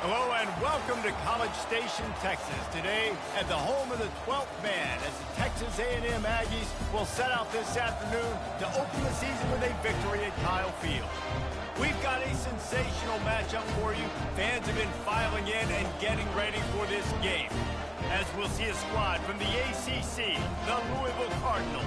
Hello and welcome to College Station, Texas. Today at the home of the 12th man as the Texas A&M Aggies will set out this afternoon to open the season with a victory at Kyle Field. We've got a sensational matchup for you. Fans have been filing in and getting ready for this game, as we'll see a squad from the ACC, the Louisville Cardinals,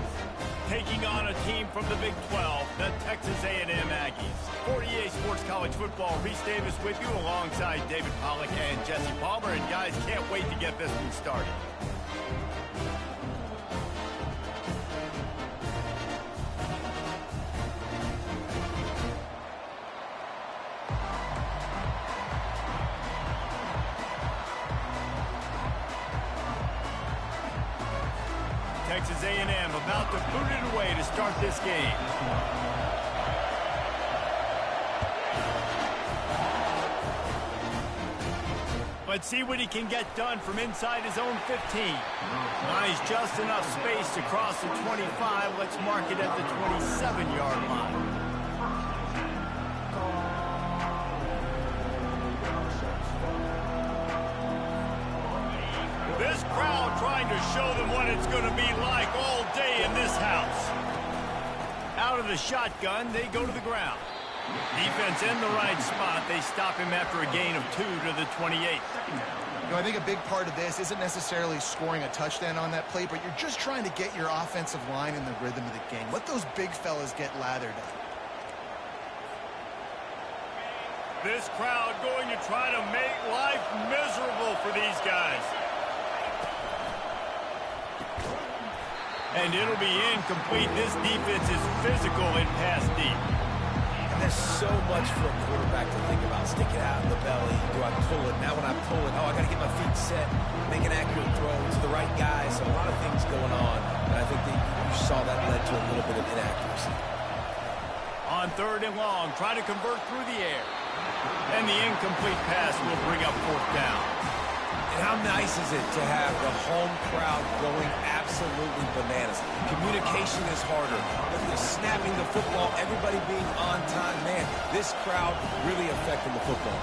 taking on a team from the Big 12, the Texas A&M Aggies. 48 Sports College Football, Reese Davis with you alongside David Pollack and Jesse Palmer. And guys, can't wait to get this one started. Texas A&M about to boot it away to start this game. Let's see what he can get done from inside his own 15. Buys just enough space to cross the 25. Let's mark it at the 27-yard line. This crowd trying to show them what it's going to be like all day in this house. Out of the shotgun, they go to the ground. Defense in the right spot. They stop him after a gain of 2 to the 28. You know, I think a big part of this isn't necessarily scoring a touchdown on that play, but you're just trying to get your offensive line in the rhythm of the game. Let those big fellas get lathered up. This crowd going to try to make life miserable for these guys. And it'll be incomplete. This defense is physical in pass deep. And there's so much for a quarterback to think about. Stick it out in the belly. Do I pull it? Now when I pull it, oh, I got to get my feet set. Make an accurate throw to the right guys. So a lot of things going on. And I think that you saw that led to a little bit of inaccuracy. On 3rd and long, try to convert through the air. And the incomplete pass will bring up 4th down. And how nice is it to have the home crowd going absolutely bananas? Communication is harder. But snapping the football, everybody being on time. Man, this crowd really affecting the football.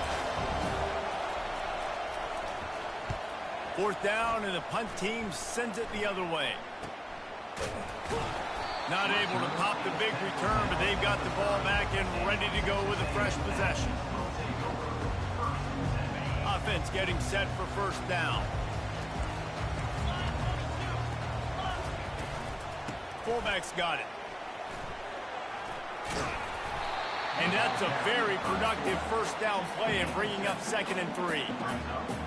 4th down, and the punt team sends it the other way. Not able to pop the big return, but they've got the ball back and ready to go with a fresh possession. Offense getting set for 1st down. Fullback's got it. And that's a very productive 1st down play and bringing up 2nd and 3.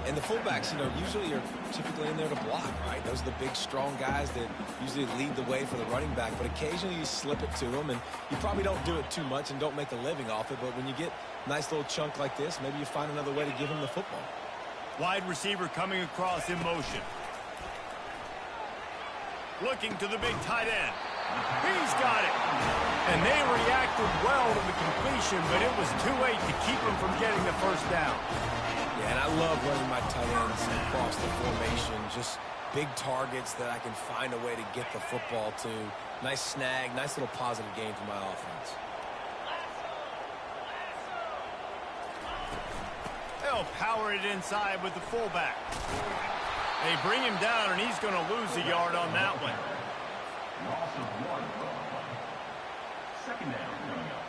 And the fullbacks, you know, usually are typically in there to block, right? Those are the big, strong guys that usually lead the way for the running back. But occasionally you slip it to them, and you probably don't do it too much and don't make a living off it. But when you get a nice little chunk like this, maybe you find another way to give him the football. Wide receiver coming across in motion. Looking to the big tight end. He's got it. And they reacted well to the completion, but it was too late to keep him from getting the 1st down. Yeah, and I love running my tight ends across the formation. Just big targets that I can find a way to get the football to. Nice snag, nice little positive gain for my offense. They'll power it inside with the fullback. They bring him down, and he's going to lose a yard on that one. Loss of 1. 2nd down coming up.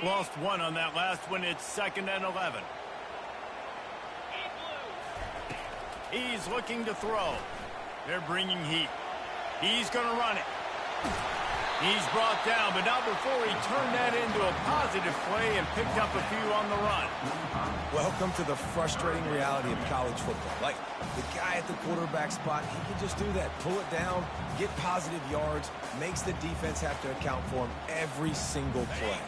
Lost 1 on that last one. It's 2nd and 11. He's looking to throw. They're bringing heat. He's going to run it. He's brought down, but not before he turned that into a positive play and picked up a few on the run. Welcome to the frustrating reality of college football. Like, the guy at the quarterback spot, he can just do that. Pull it down, get positive yards, makes the defense have to account for him every single play.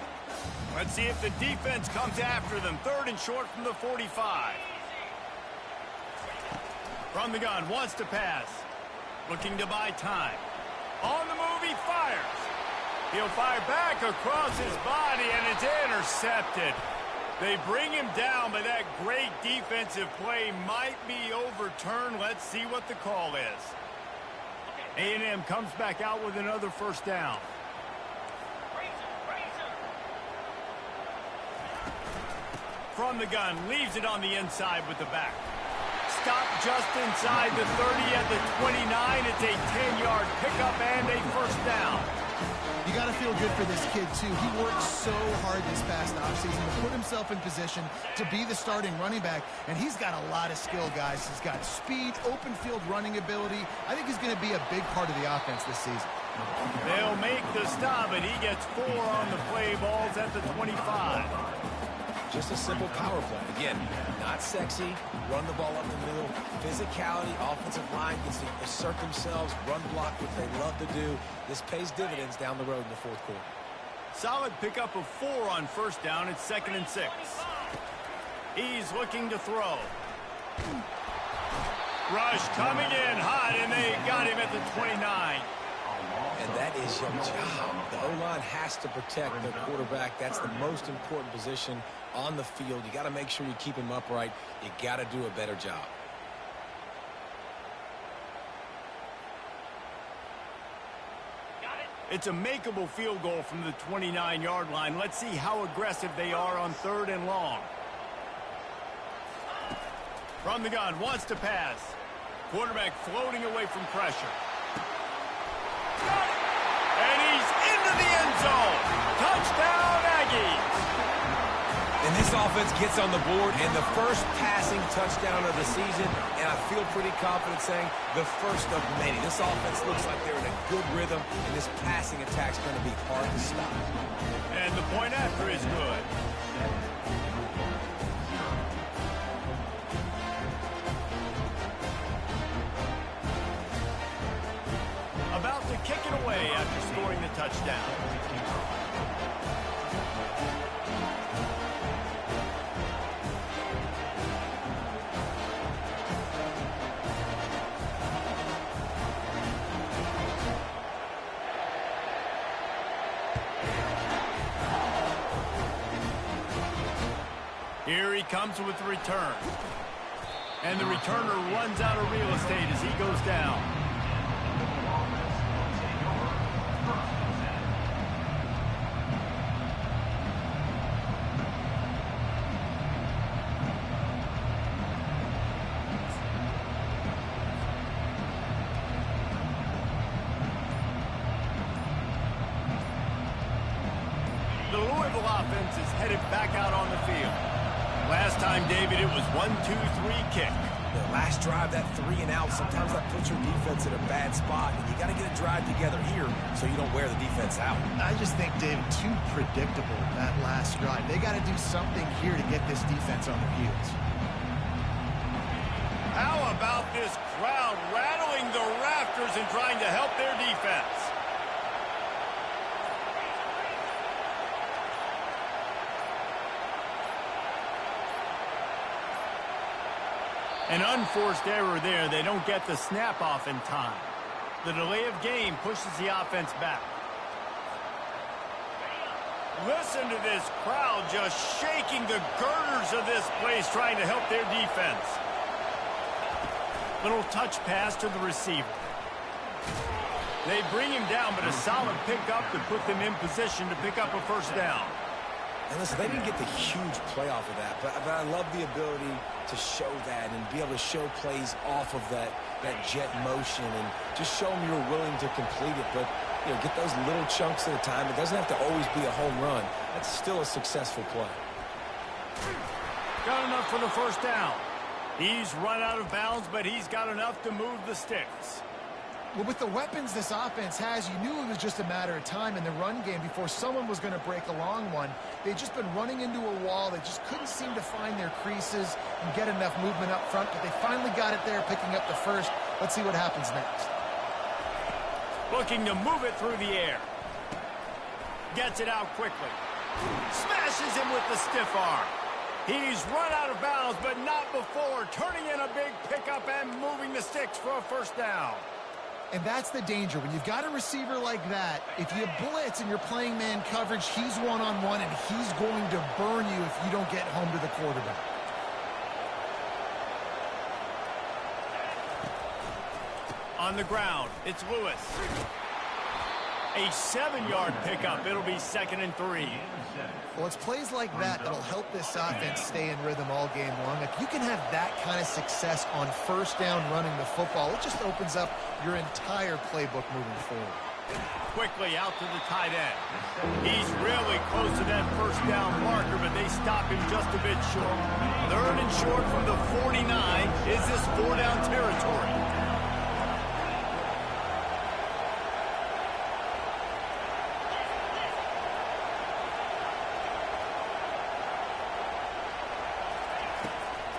Let's see if the defense comes after them. 3rd and short from the 45. From the gun, wants to pass. Looking to buy time. On the move, he fires. He'll fire back across his body, and it's intercepted. They bring him down, but that great defensive play might be overturned. Let's see what the call is. A&M comes back out with another 1st down. from the gun, leaves it on the inside with the back. Stop just inside the 30 at the 29. It's a 10-yard pickup and a first down. You got to feel good for this kid, too. He worked so hard this past offseason to put himself in position to be the starting running back, and he's got a lot of skill, guys. He's got speed, open field running ability. I think he's going to be a big part of the offense this season. They'll make the stop, and he gets 4 on the play. Balls at the 25. Just a simple power play. Again, not sexy. Run the ball up the middle. Physicality, offensive line gets to assert themselves, run block, what they love to do. This pays dividends down the road in the fourth quarter. Solid pickup of 4 on first down. It's 2nd and 6. He's looking to throw. Rush coming in hot, and they got him at the 29. And that is your job. The O-line has to protect their quarterback. That's the most important position on the field. You got to make sure you keep him upright. You got to do a better job. It's a makeable field goal from the 29-yard line. Let's see how aggressive they are on 3rd and long. From the gun, wants to pass. Quarterback floating away from pressure. And he's into the end zone. Touchdown, Aggies. And this offense gets on the board and the first passing touchdown of the season, and I feel pretty confident saying the first of many. This offense looks like they're in a good rhythm, and this passing attack's going to be hard to stop. And the point after is good. About to kick it away after scoring the touchdown. Here he comes with the return. And the returner runs out of real estate as he goes down. The Louisville offense is headed back out on the field. Last time, David, it was 1-2-3 kick. The last drive, that 3 and out, sometimes that puts your defense in a bad spot, and you got to get a drive together here so you don't wear the defense out. I just think, David, too predictable, that last drive. They got to do something here to get this defense on their heels. How about this crowd rattling the rafters and trying to help their defense? An unforced error there. They don't get the snap off in time. The delay of game pushes the offense back. Listen to this crowd just shaking the girders of this place trying to help their defense. Little touch pass to the receiver. They bring him down, but a solid pickup to put them in position to pick up a first down. And listen, they didn't get the huge play off of that, but I love the ability to show that and be able to show plays off of that jet motion and just show them you're willing to complete it. But, you know, get those little chunks at a time. It doesn't have to always be a home run. That's still a successful play. Got enough for the first down. He's run out of bounds, but he's got enough to move the sticks. Well, with the weapons this offense has, you knew it was just a matter of time in the run game before someone was going to break a long one. They'd just been running into a wall. They just couldn't seem to find their creases and get enough movement up front, but they finally got it there, picking up the first. Let's see what happens next. Looking to move it through the air. Gets it out quickly. Smashes him with the stiff arm. He's run out of bounds, but not before turning in a big pickup and moving the sticks for a first down. And that's the danger. When you've got a receiver like that, if you blitz and you're playing man coverage, he's one-on-one, and he's going to burn you if you don't get home to the quarterback. On the ground, it's Lewis. A 7-yard pickup. It'll be 2nd and 3. Well, it's plays like that that'll help this offense stay in rhythm all game long. If you can have that kind of success on first down running the football, it just opens up your entire playbook moving forward. Quickly out to the tight end. He's really close to that first down marker, but they stop him just a bit short. 3rd and short from the 49. Is this 4-down territory?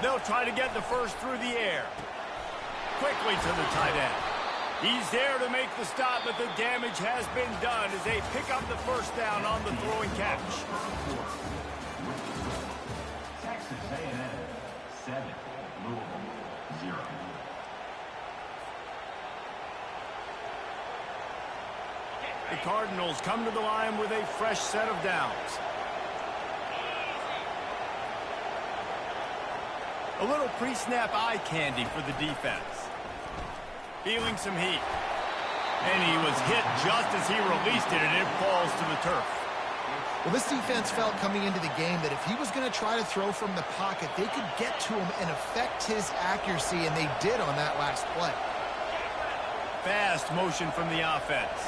They'll try to get the first through the air. Quickly to the tight end. He's there to make the stop, but the damage has been done as they pick up the first down on the throwing catch. Texas A&M 7, Louisville 0. The Cardinals come to the line with a fresh set of downs. A little pre-snap eye candy for the defense. Feeling some heat. And he was hit just as he released it, and it falls to the turf. Well, this defense felt coming into the game that if he was going to try to throw from the pocket, they could get to him and affect his accuracy, and they did on that last play. Fast motion from the offense.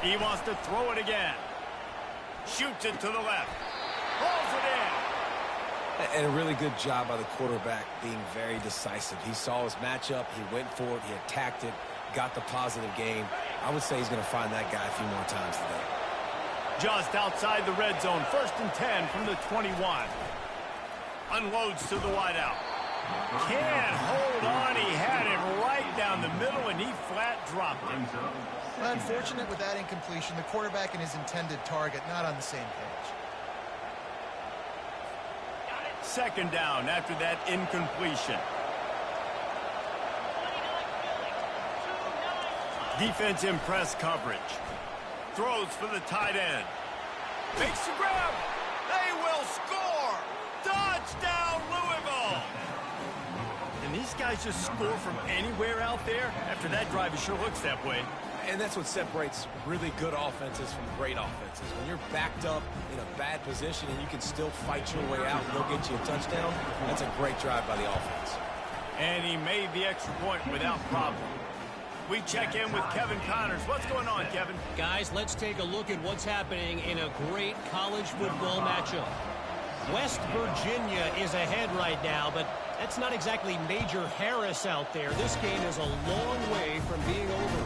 He wants to throw it again. Shoots it to the left. Pulls it in. And a really good job by the quarterback being very decisive. He saw his matchup. He went for it. He attacked it. Got the positive gain. I would say he's going to find that guy a few more times today. Just outside the red zone. 1st and 10 from the 21. Unloads to the wideout. Can't hold on. He had it right down the middle, and he flat dropped it. Well, unfortunate with that incompletion. The quarterback and his intended target not on the same page. 2nd down after that incompletion. Defense in press coverage. Throws for the tight end. Makes the grab. They will score. Touchdown, Louisville. And these guys just score from anywhere out there. After that drive, it sure looks that way. And that's what separates really good offenses from great offenses. When you're backed up in a bad position and you can still fight your way out and go get you a touchdown, that's a great drive by the offense. And he made the extra point without problem. We check in with Kevin Connors. What's going on, Kevin? Guys, let's take a look at what's happening in a great college football matchup. West Virginia is ahead right now, but that's not exactly Major Harris out there. This game is a long way from being over.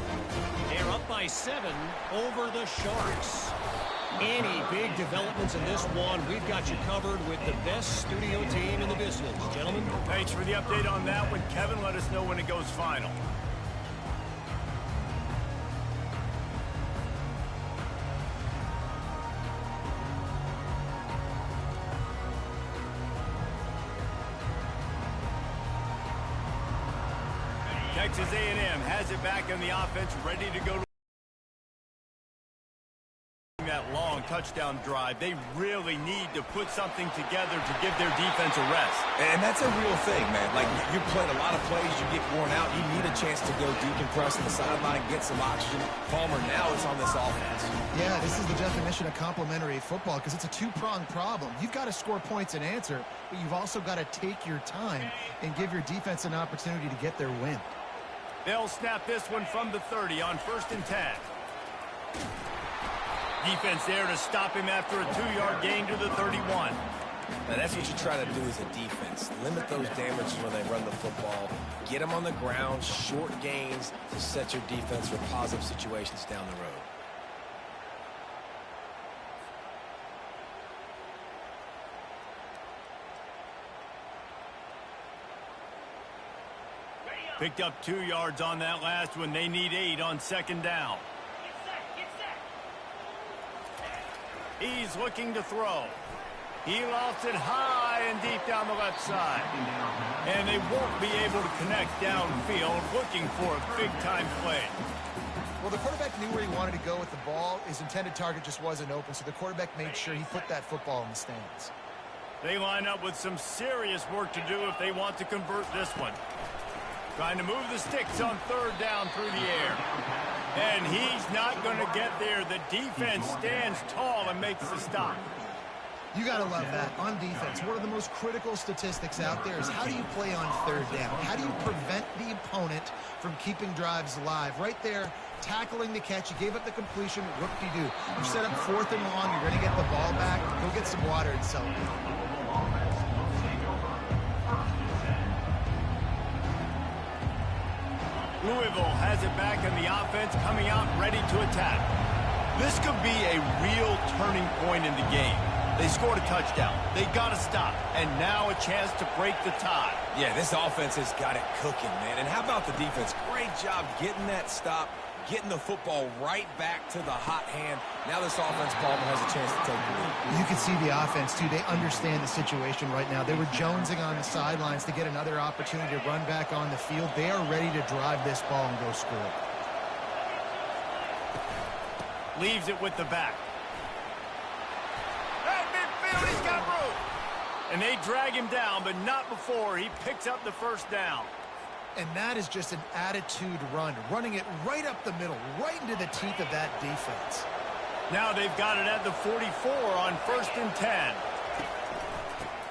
They're up by 7 over the Sharks. Any big developments in this one, we've got you covered with the best studio team in the business. Gentlemen. Thanks for the update on that one, Kevin. Let us know when it goes final. Texas A&M has it back in the offense, ready to go to that long touchdown drive. They really need to put something together to give their defense a rest. And that's a real thing, man. Like, you played a lot of plays, you get worn out, you need a chance to go decompress on the sideline, get some oxygen. Palmer, now it's on this offense. Yeah, this is the definition of complementary football because it's a two-pronged problem. You've got to score points and answer, but you've also got to take your time and give your defense an opportunity to get their win. They'll snap this one from the 30 on 1st and 10. Defense there to stop him after a 2-yard gain to the 31. Now, that's what you try to do as a defense. Limit those damages when they run the football. Get them on the ground, short gains to set your defense for positive situations down the road. Picked up 2 yards on that last one. They need 8 on 2nd down. He's looking to throw. He lost it high and deep down the left side. And they won't be able to connect downfield, looking for a big-time play. Well, the quarterback knew where he wanted to go with the ball. His intended target just wasn't open, so the quarterback made sure he put that football in the stands. They line up with some serious work to do if they want to convert this one. Trying to move the sticks on 3rd down through the air. And he's not going to get there. The defense stands tall and makes the stop. You got to love that. On defense, one of the most critical statistics out there is how do you play on third down? How do you prevent the opponent from keeping drives alive? Right there, tackling the catch. You gave up the completion. Whoop-de-doo. You set up 4th and long. You're going to get the ball back. Go get some water and celebrate. Louisville has it back in the offense, coming out ready to attack. This could be a real turning point in the game. They scored a touchdown. They got to stop. And now a chance to break the tie. Yeah, this offense has got it cooking, man. And how about the defense? Great job getting that stop, getting the football right back to the hot hand. Now this offense problem has a chance to take the lead. You can see the offense, too. They understand the situation right now. They were jonesing on the sidelines to get another opportunity to run back on the field. They are ready to drive this ball and go score. Leaves it with the back. At midfield, he's got room. And they drag him down, but not before he picks up the first down. And that is just an attitude run, running it right up the middle, right into the teeth of that defense. Now they've got it at the 44 on 1st and 10.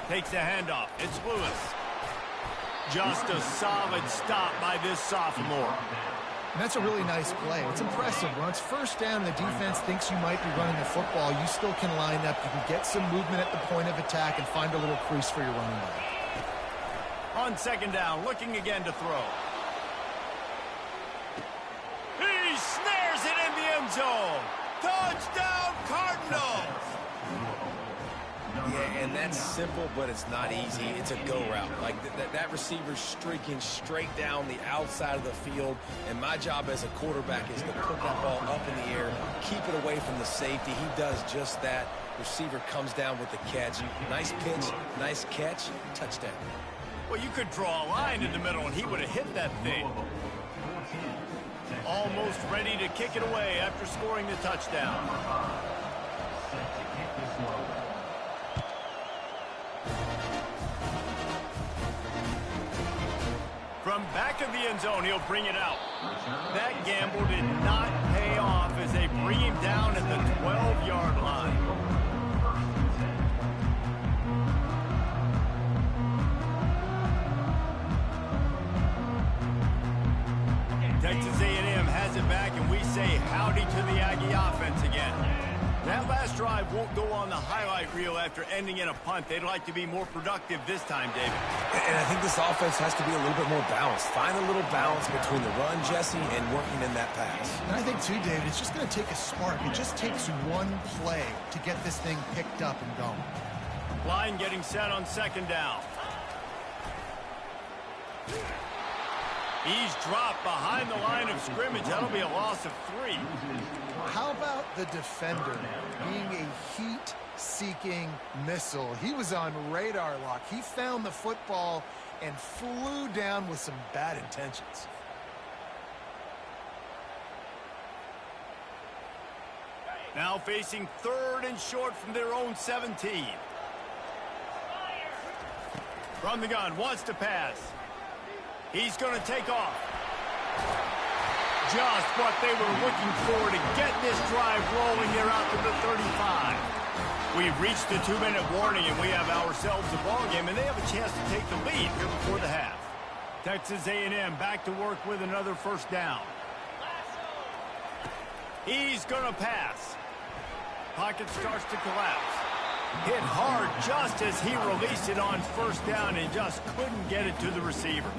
Takes the handoff. It's Lewis. Just a solid stop by this sophomore. And that's a really nice play. It's impressive. When it's 1st down, the defense thinks you might be running the football. You still can line up. You can get some movement at the point of attack and find a little crease for your running back. On 2nd down, looking again to throw. He snares it in the end zone. Touchdown, Cardinals! Yeah, and that's simple, but it's not easy. It's a go route. Like that receiver's streaking straight down the outside of the field, and my job as a quarterback is to put that ball up in the air, keep it away from the safety. He does just that. Receiver comes down with the catch. Nice pitch, nice catch, touchdown. Well, you could draw a line in the middle, and he would have hit that thing. Almost ready to kick it away after scoring the touchdown. From back of the end zone, he'll bring it out. That gamble did not pay off as they bring him down at the 12-yard line. Texas A&M has it back, and we say howdy to the Aggie offense again. That last drive won't go on the highlight reel after ending in a punt. They'd like to be more productive this time, David. And I think this offense has to be a little bit more balanced. Find a little balance between the run, Jesse, and working in that pass. And I think, too, David, it's just going to take a spark. It just takes one play to get this thing picked up and going. Line getting set on 2nd down. He's dropped behind the line of scrimmage. That'll be a loss of 3. How about the defender being a heat-seeking missile? He was on radar lock. He found the football and flew down with some bad intentions. Now facing 3rd and short from their own 17. From the gun, wants to pass. He's going to take off. Just what they were looking for to get this drive rolling. They're out to the 35. We've reached the 2-minute warning, and we have ourselves a ball game, and they have a chance to take the lead here before the half. Texas A&M back to work with another 1st down. He's going to pass. Pocket starts to collapse. Hit hard just as he released it on 1st down and just couldn't get it to the receiver.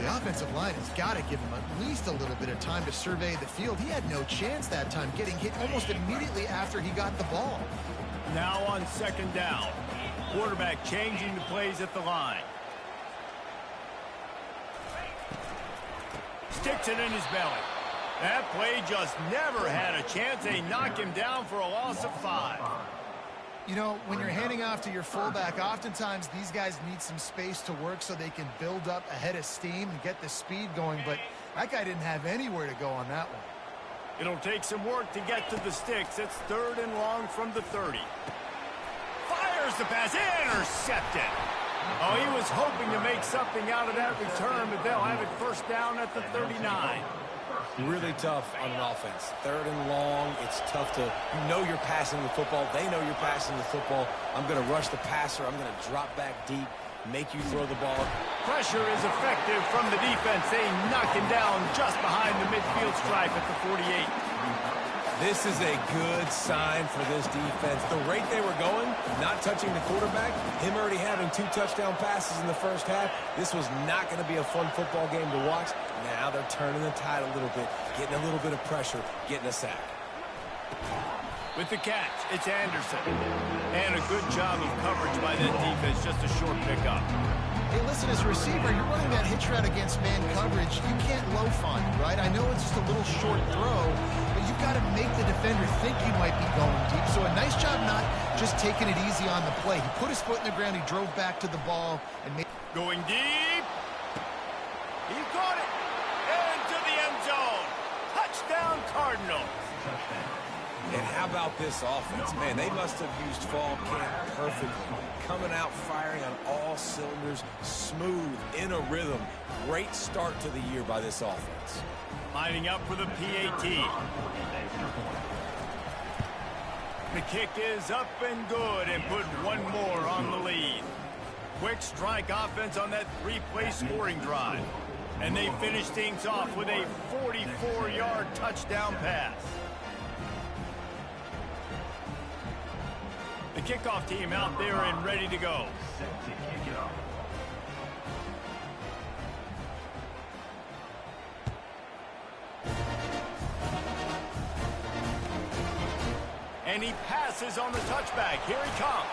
The offensive line has got to give him at least a little bit of time to survey the field. He had no chance that time, getting hit almost immediately after he got the ball. Now on 2nd down. Quarterback changing the plays at the line. Sticks it in his belly. That play just never had a chance. They knock him down for a loss of 5. You know, when you're handing off to your fullback, oftentimes these guys need some space to work so they can build up a head of steam and get the speed going, but that guy didn't have anywhere to go on that one. It'll take some work to get to the sticks. It's 3rd and long from the 30. Fires the pass, intercepted. Oh, he was hoping to make something out of that return, but they'll have it 1st down at the 39. Really tough on an offense. 3rd and long, it's tough to, you're passing the football. They know you're passing the football. I'm going to rush the passer. I'm going to drop back deep, make you throw the ball. Pressure is effective from the defense. They knock him down just behind the midfield stripe at the 48. This is a good sign for this defense. The rate they were going, not touching the quarterback, him already having 2 touchdown passes in the first half, this was not going to be a fun football game to watch. Now they're turning the tide a little bit, getting a little bit of pressure, getting a sack. With the catch, it's Anderson. And a good job of coverage by that defense, just a short pickup. Hey, listen, as a receiver, you're running that hitch route against man coverage. You can't loaf on it, right? I know it's just a little short throw, but you've got to make the defender think you might be going deep. So a nice job not just taking it easy on the play. He put his foot in the ground, he drove back to the ball, and made... Going deep. He caught it. Into the end zone. Touchdown, Cardinals. And how about this offense? Man, they must have used fall camp perfectly. Coming out firing on all cylinders, smooth, in a rhythm. Great start to the year by this offense. Lining up for the PAT. The kick is up and good and put one more on the lead. Quick strike offense on that 3-play scoring drive. And they finish things off with a 44-yard touchdown pass. The kickoff team out there and ready to go. Set to kick it off. And he passes on the touchback. Here he comes.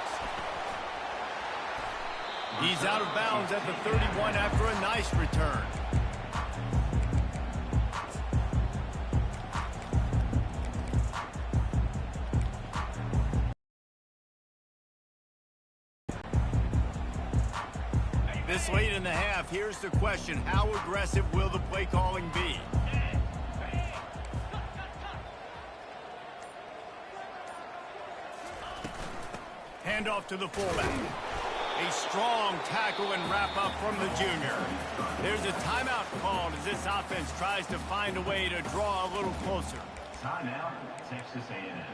He's out of bounds at the 31 after a nice return. This late in the half, here's the question. How aggressive will the play calling be? Handoff to the fullback. A strong tackle and wrap up from the junior. There's a timeout called as this offense tries to find a way to draw a little closer. Timeout, Texas A&M.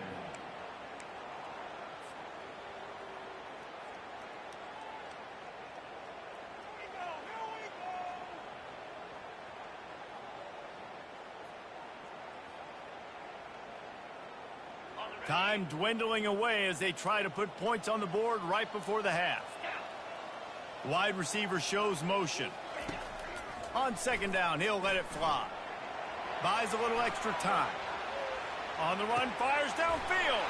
Time dwindling away as they try to put points on the board right before the half. Wide receiver shows motion. On 2nd down, he'll let it fly. Buys a little extra time. On the run, fires downfield.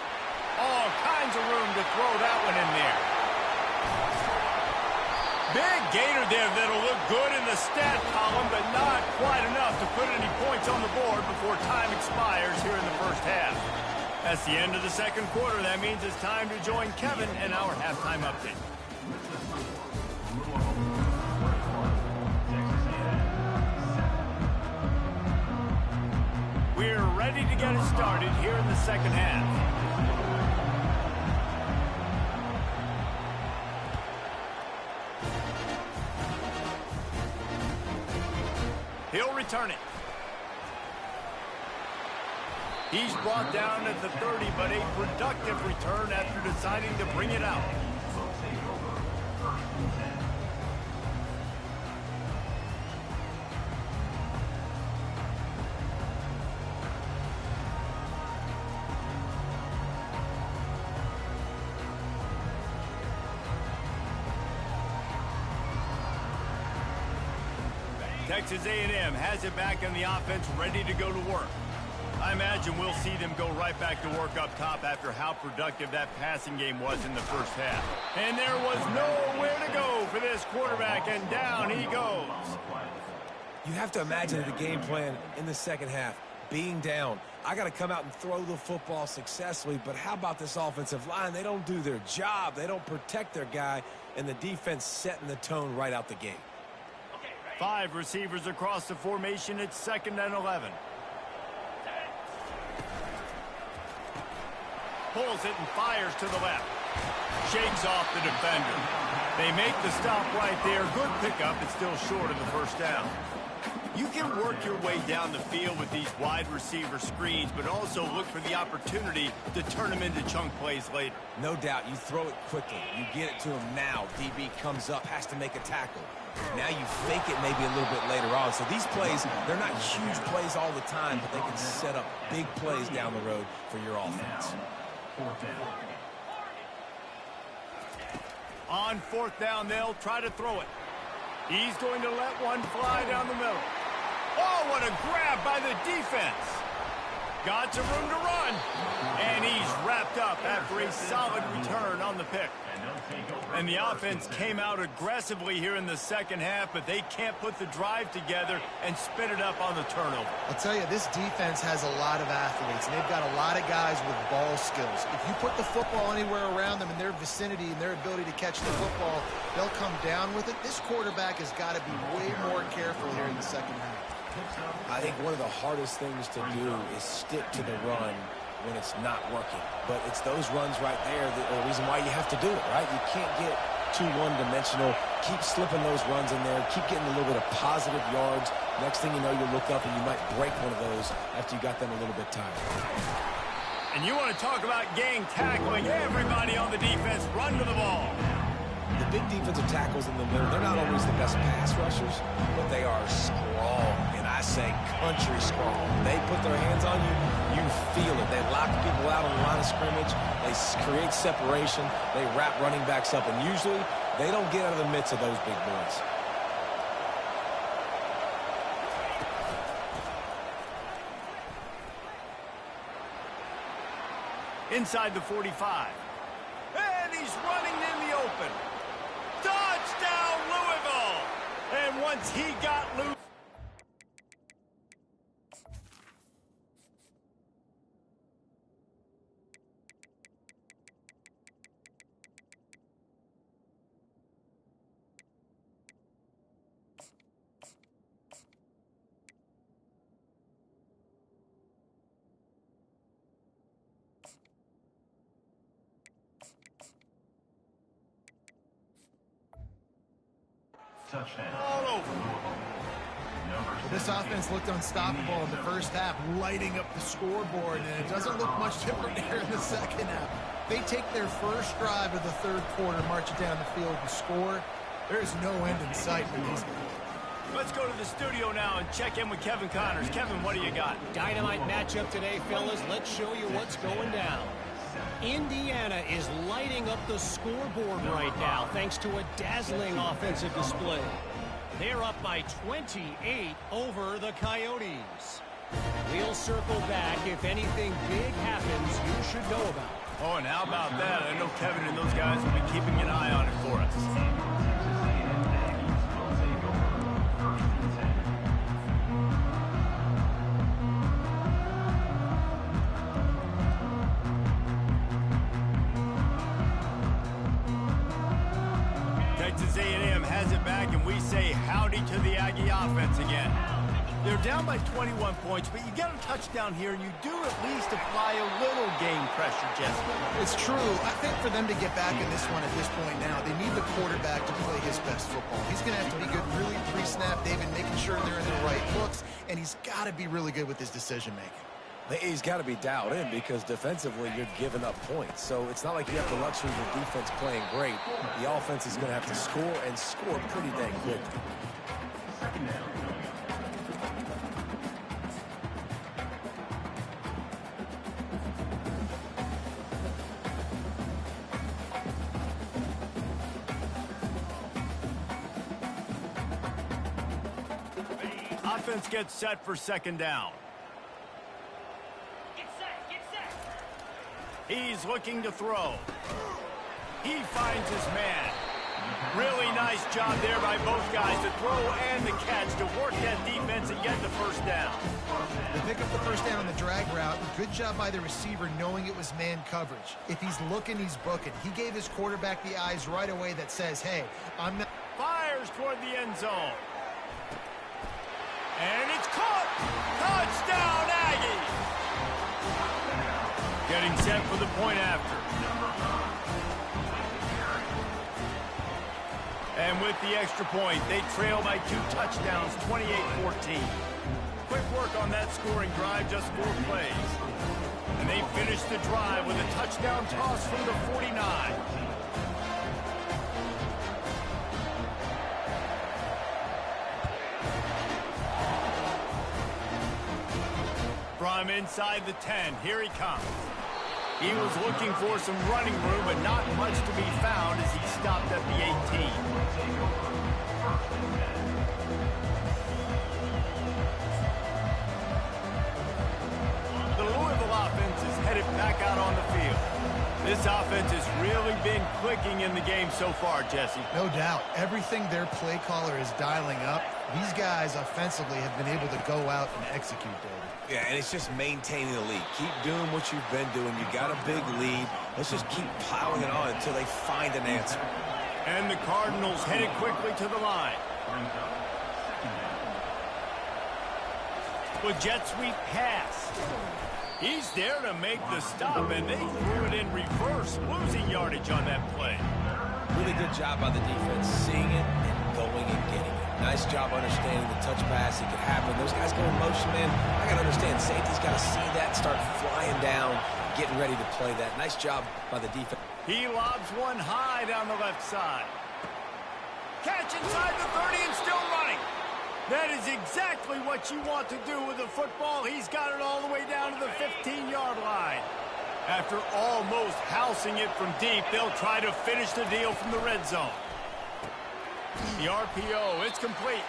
All kinds of room to throw that one in there. Big gainer there that'll look good in the stat column, but not quite enough to put any points on the board before time expires here in the first half. That's the end of the 2nd quarter. That means it's time to join Kevin and our halftime update. We're ready to get it started here in the 2nd half. He'll return it. He's brought down at the 30, but a productive return after deciding to bring it out. Texas A&M has it back in the offense, ready to go to work. I imagine we'll see them go right back to work up top after how productive that passing game was in the first half. And there was nowhere to go for this quarterback, and down he goes. You have to imagine the game plan in the 2nd half. Being down, I got to come out and throw the football successfully, but how about this offensive line? They don't do their job. They don't protect their guy, and the defense setting the tone right out the gate. 5 receivers across the formation. It's 2nd and 11. Pulls it and fires to the left. Shakes off the defender. They make the stop right there. Good pickup. It's still short of the 1st down. You can work your way down the field with these wide receiver screens, but also look for the opportunity to turn them into chunk plays later. No doubt, you throw it quickly. You get it to him now. DB comes up, has to make a tackle. Now you fake it maybe a little bit later on. So these plays, they're not huge plays all the time, but they can set up big plays down the road for your offense. On fourth down, they'll try to throw it. He's going to let one fly down the middle. Oh, what a grab by the defense. Got some room to run. And he's wrapped up after a solid return on the pick. And the offense came out aggressively here in the second half, but they can't put the drive together and spit it up on the turnover. I'll tell you, this defense has a lot of athletes, and they've got a lot of guys with ball skills. If you put the football anywhere around them in their vicinity and their ability to catch the football, they'll come down with it. This quarterback has got to be way more careful here in the second half. I think one of the hardest things to do is stick to the run when it's not working. But it's those runs right there that are the reason why you have to do it, right? You can't get too one-dimensional. Keep slipping those runs in there. Keep getting a little bit of positive yards. Next thing you know, you look up and you might break one of those after you got them a little bit tired. And you want to talk about gang tackling. Everybody on the defense run to the ball. The big defensive tackles in the middle, they're not always the best pass rushers, but they are strong, and I say country strong. They put their hands on you, you feel it. They lock people out on the line of scrimmage. They create separation. They wrap running backs up, and usually they don't get out of the midst of those big boys. Inside the 45. And he's running in the open. Touchdown, Louisville! And once he got loose... all over. Well, this offense looked unstoppable in the first half, lighting up the scoreboard, and it doesn't look much different here in the second half. They take their first drive of the third quarter, march it down the field and score. There's no end in sight for these guys. Let's go to the studio now and check in with Kevin Connors. Kevin, what do you got? Dynamite matchup today, fellas. Let's show you what's going down. Indiana is lighting up the scoreboard right now thanks to a dazzling offensive display. They're up by 28 over the Coyotes. We'll circle back if anything big happens you should know about. Oh, and how about that? I know Kevin and those guys will be keeping an eye on it for us. Texas A&M has it back, and we say howdy to the Aggie offense again. They're down by 21 points, but you get a touchdown here, and you do at least apply a little game pressure, Jesse. It's true. I think for them to get back in this one at this point now, they need the quarterback to play his best football. He's going to have to be good really pre-snap, David, making sure they're in the right looks, and he's got to be really good with his decision-making. He's got to be dialed in because defensively you're giving up points. So it's not like you have the luxury of your defense playing great. The offense is going to have to score and score pretty dang quick. Offense gets set for second down. He's looking to throw. He finds his man. Really nice job there by both guys to throw and the catch to work that defense and get the first down. They pick up the first down on the drag route. Good job by the receiver knowing it was man coverage. If he's looking, he's booking. He gave his quarterback the eyes right away that says, hey, I'm not... Fires toward the end zone. And it's caught. Touchdown, Aggies. Getting set for the point after. And with the extra point, they trail by 2 touchdowns, 28-14. Quick work on that scoring drive, just 4 plays. And they finish the drive with a touchdown toss from the 49. From inside the 10, here he comes. He was looking for some running room, but not much to be found as he stopped at the 18. The Louisville offense is headed back out on the field. This offense has really been clicking in the game so far, Jesse. No doubt. Everything their play caller is dialing up, these guys offensively have been able to go out and execute, David. Yeah, and it's just maintaining the lead. Keep doing what you've been doing. You got a big lead. Let's just keep piling it on until they find an answer. And the Cardinals headed quickly to the line. With jet sweep pass. He's there to make the stop, and they threw it in reverse, losing yardage on that play. Really good job by the defense, seeing it and going and getting it. Nice job understanding the touch pass. It could happen. Those guys go in motion, man. I got to understand, safety's got to see that, start flying down, getting ready to play that. Nice job by the defense. He lobs one high down the left side. Catch inside the 30 and still running. That is exactly what you want to do with the football. He's got it all the way down to the 15-yard line. After almost housing it from deep, they'll try to finish the deal from the red zone. The RPO, it's complete.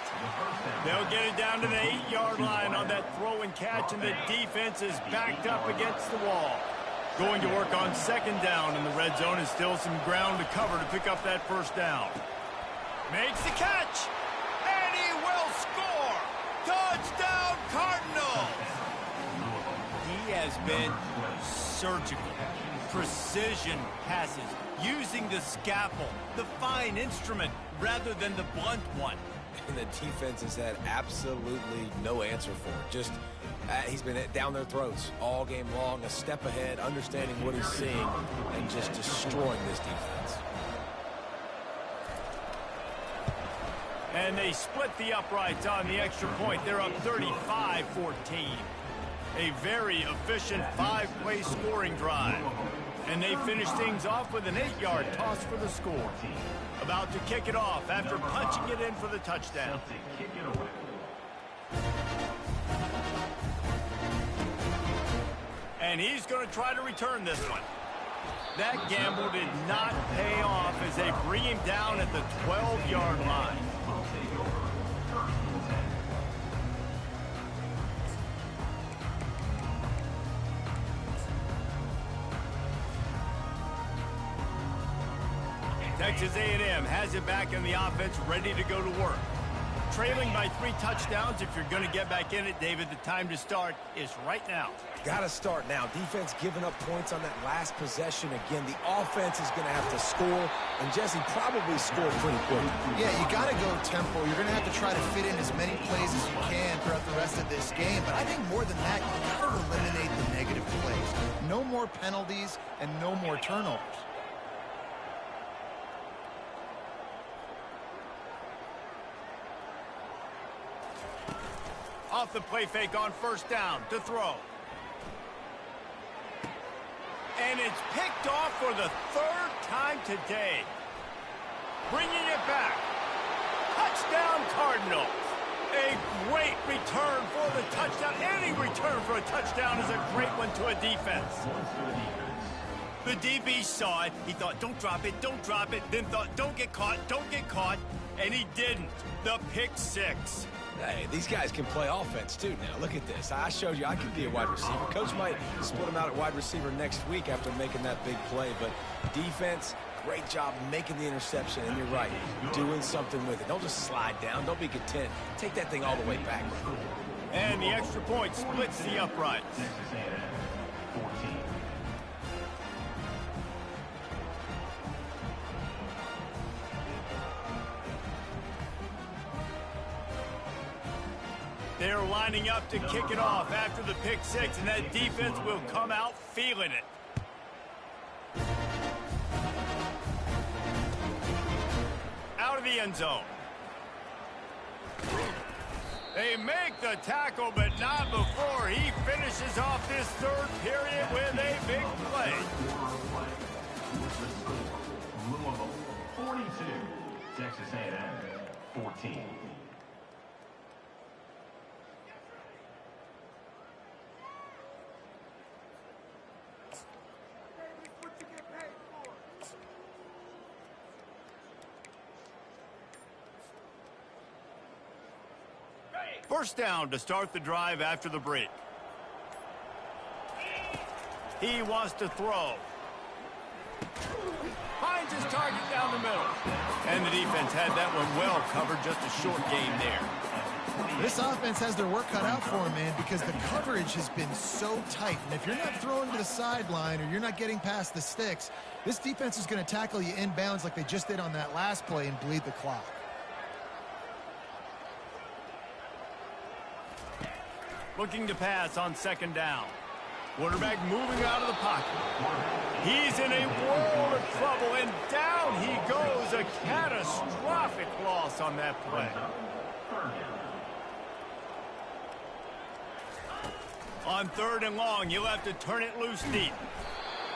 They'll get it down to the 8-yard line on that throw and catch, and the defense is backed up against the wall. Going to work on second down in the red zone, and still some ground to cover to pick up that first down. Makes the catch, and he will score. Touchdown, Cardinals. He has been surgical. Precision passes, using the scalpel, the fine instrument, rather than the blunt one. And the defense has had absolutely no answer for it. Just, he's been down their throats all game long, a step ahead, understanding what he's seeing, and just destroying this defense. And they split the uprights on the extra point. They're up 35-14. A very efficient 5-play scoring drive. And they finish things off with an 8-yard toss for the score. About to kick it off after punching it in for the touchdown. And he's going to try to return this one. That gamble did not pay off as they bring him down at the 12-yard line. Texas A&M has it back in the offense, ready to go to work. Trailing by 3 touchdowns. If you're going to get back in it, David, the time to start is right now. Got to start now. Defense giving up points on that last possession. Again, the offense is going to have to score, and Jesse probably score pretty quick. Yeah, you got to go tempo. You're going to have to try to fit in as many plays as you can throughout the rest of this game. But I think more than that, you got to eliminate the negative plays. No more penalties and no more turnovers. Off the play fake on first down to throw. And it's picked off for the 3rd time today. Bringing it back. Touchdown, Cardinals. A great return for the touchdown. Any return for a touchdown is a great one to a defense. The DB saw it. He thought, don't drop it, don't drop it. Then thought, don't get caught, don't get caught. And he didn't. The pick 6. Hey, these guys can play offense, too, now. Look at this. I showed you I could be a wide receiver. Coach might split him out at wide receiver next week after making that big play. But defense, great job making the interception. And you're right, doing something with it. Don't just slide down. Don't be content. Take that thing all the way back. And the extra point splits the uprights. They're lining up to kick it off after the pick 6, and that defense will come out feeling it. Out of the end zone. They make the tackle, but not before he finishes off this third period with a big play. Louisville 42, Texas A&M 14. First down to start the drive after the break. He wants to throw. Finds his target down the middle. And the defense had that one well covered, just a short gain there. This offense has their work cut out for them, man, because the coverage has been so tight. And if you're not throwing to the sideline or you're not getting past the sticks, this defense is going to tackle you inbounds like they just did on that last play and bleed the clock. Looking to pass on second down. Quarterback moving out of the pocket. He's in a world of trouble, and down he goes. A catastrophic loss on that play. On third and long, you'll have to turn it loose deep.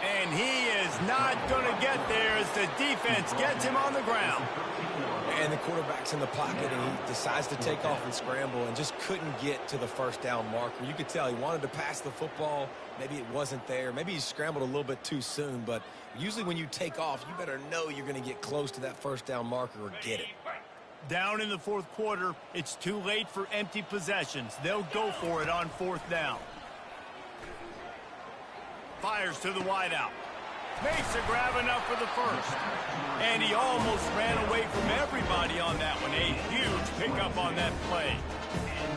And he is not going to get there as the defense gets him on the ground. And the quarterback's in the pocket, and he decides to take off and scramble and just couldn't get to the first down marker. You could tell he wanted to pass the football. Maybe it wasn't there. Maybe he scrambled a little bit too soon. But usually when you take off, you better know you're going to get close to that first down marker or get it. Down in the fourth quarter, it's too late for empty possessions. They'll go for it on fourth down. Fires to the wideout. Makes a grab enough for the first. And he almost ran away from everybody on that one. A huge pickup on that play.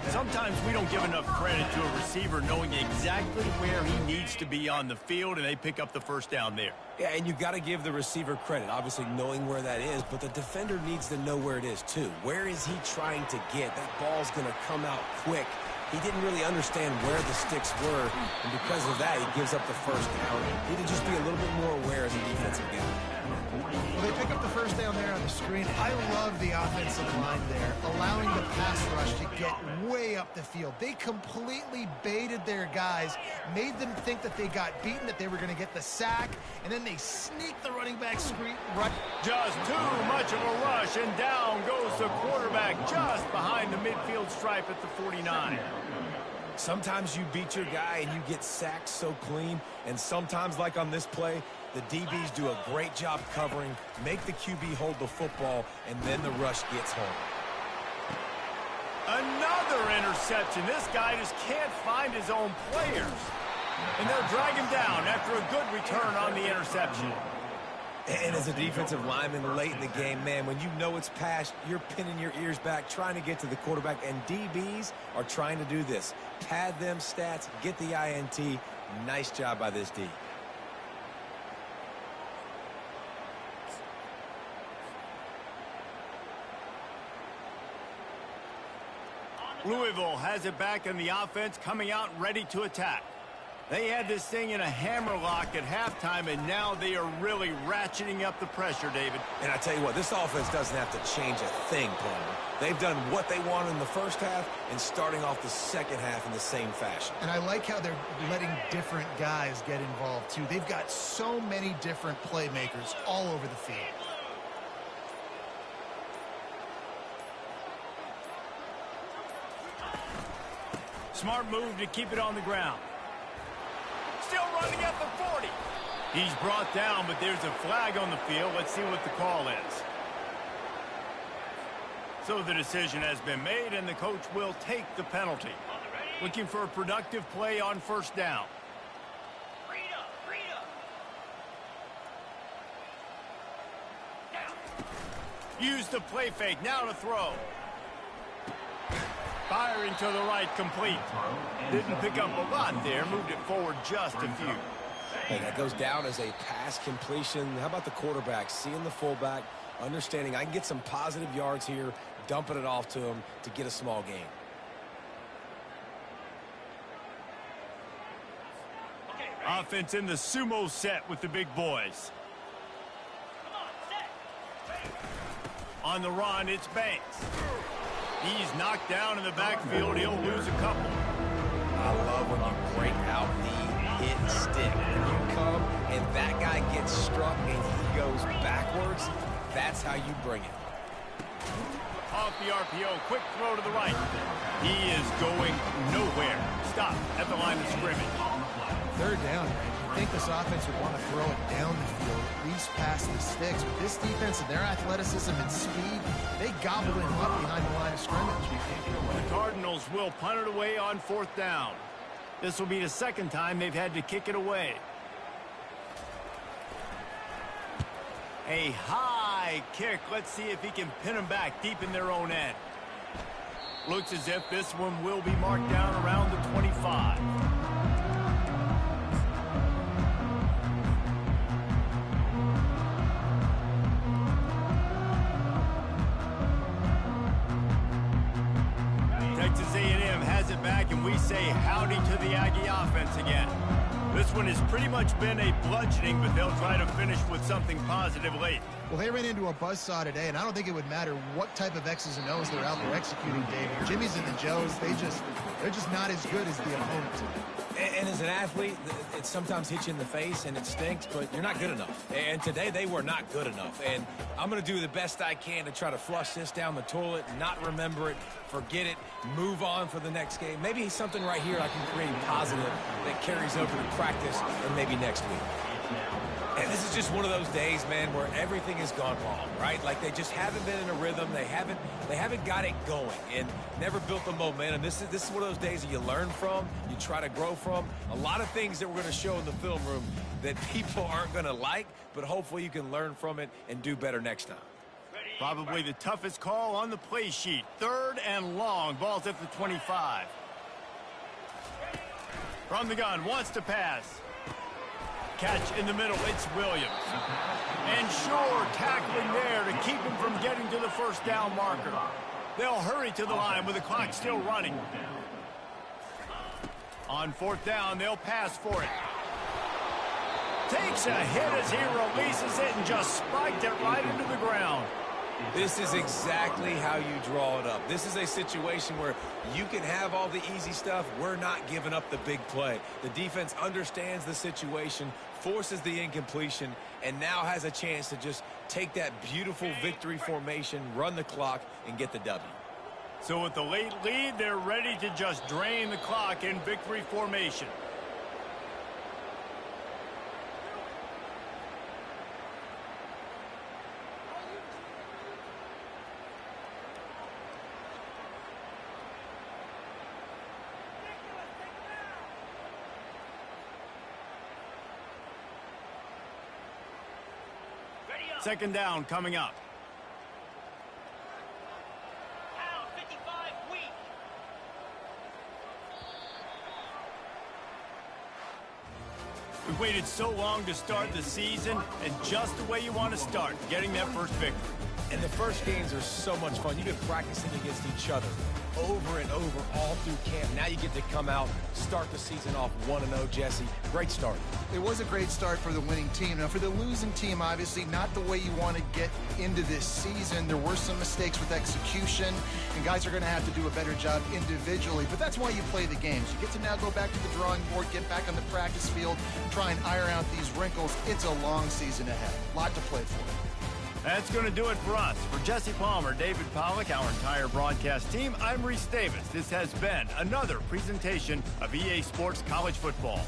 Sometimes we don't give enough credit to a receiver knowing exactly where he needs to be on the field, and they pick up the first down there. Yeah, and you got to give the receiver credit, obviously knowing where that is, but the defender needs to know where it is too. Where is he trying to get? That ball's going to come out quick. He didn't really understand where the sticks were, and because of that, he gives up the first down. He needed to just be a little bit more aware as a defensive guy. Well, they pick up the first down there on the screen. I love the offensive line there, allowing the pass rush to get way up the field. They completely baited their guys, made them think that they got beaten, that they were going to get the sack, and then they sneak the running back screen right. Just too much of a rush, and down goes the quarterback just behind the midfield stripe at the 49. Sometimes you beat your guy and you get sacked so clean, and sometimes, like on this play, the DBs do a great job covering, make the QB hold the football, and then the rush gets home. Another interception. This guy just can't find his own players. And they'll drag him down after a good return on the interception. And as a defensive lineman late in the game, man, when you know it's past, you're pinning your ears back, trying to get to the quarterback, and DBs are trying to do this. Pad them stats, get the INT. Nice job by this D. Louisville has it back in the offense, coming out ready to attack. They had this thing in a hammerlock at halftime, and now they are really ratcheting up the pressure, David. And I tell you what, this offense doesn't have to change a thing, Palmer. They've done what they wanted in the first half and starting off the second half in the same fashion. And I like how they're letting different guys get involved, too. They've got so many different playmakers all over the field. Smart move to keep it on the ground. Still running at the 40. He's brought down, but there's a flag on the field. Let's see what the call is. So the decision has been made, and the coach will take the penalty. Looking for a productive play on first down. Use the play fake. Now to throw. Firing to the right, complete. Didn't pick up a lot there. Moved it forward just a few. Hey, that goes down as a pass completion. How about the quarterback seeing the fullback, understanding I can get some positive yards here, dumping it off to him to get a small gain. Offense in the sumo set with the big boys. On the run, it's Banks. He's knocked down in the backfield. He'll lose a couple. I love when you break out the hit stick. When you come and that guy gets struck and he goes backwards, that's how you bring it. Off the RPO, quick throw to the right. He is going nowhere. Stop at the line of scrimmage. Third down, man. You think this offense would want to throw it down the field, at least past the sticks. With this defense and their athleticism and speed, they gobbled him up behind the line of scrimmage. The Cardinals will punt it away on fourth down. This will be the second time they've had to kick it away. A high kick. Let's see if he can pin them back deep in their own end. Looks as if this one will be marked down around the 25. Texas A&M has it back, and we say howdy to the Aggie offense again. This one has pretty much been a bludgeoning, but they'll try to finish with something positive late. Well, they ran into a buzzsaw today, and I don't think it would matter what type of X's and O's they're out there executing, David. Jimmy's and the Joes, they're just not as good as the opponents. And as an athlete, it sometimes hits you in the face and it stinks, but you're not good enough. And today they were not good enough. And I'm going to do the best I can to try to flush this down the toilet, not remember it, forget it, move on for the next game. Maybe something right here I can create positive that carries over to practice and maybe next week. And this is just one of those days, man, where everything has gone wrong, right? Like they just haven't been in a rhythm. They haven't got it going and never built the momentum. This is one of those days that you learn from, you try to grow from. A lot of things that we're going to show in the film room that people aren't going to like, but hopefully you can learn from it and do better next time. Probably the toughest call on the play sheet. Third and long. Ball's at the 25. From the gun, wants to pass. Catch in the middle, it's Williams. And sure, tackling there to keep him from getting to the first down marker. They'll hurry to the line with the clock still running. On fourth down, they'll pass for it. Takes a hit as he releases it and just spiked it right into the ground. This is exactly how you draw it up. This is a situation where you can have all the easy stuff. We're not giving up the big play. The defense understands the situation, forces the incompletion, and now has a chance to just take that beautiful victory formation, run the clock, and get the W. So with the late lead, they're ready to just drain the clock in victory formation. Second down coming up. Down 55 weak. We've waited so long to start the season, and just the way you want to start, getting that first victory. And the first games are so much fun. You've been practicing against each other over and over all through camp. Now you get to come out, start the season off 1-0, Jesse. Great start. It was a great start for the winning team. Now, for the losing team, obviously not the way you want to get into this season. There were some mistakes with execution, and guys are going to have to do a better job individually. But that's why you play the games. You get to now go back to the drawing board, get back on the practice field, try and iron out these wrinkles. It's a long season ahead. A lot to play for. That's going to do it for us. For Jesse Palmer, David Pollack, our entire broadcast team, I'm Reese Davis. This has been another presentation of EA Sports College Football.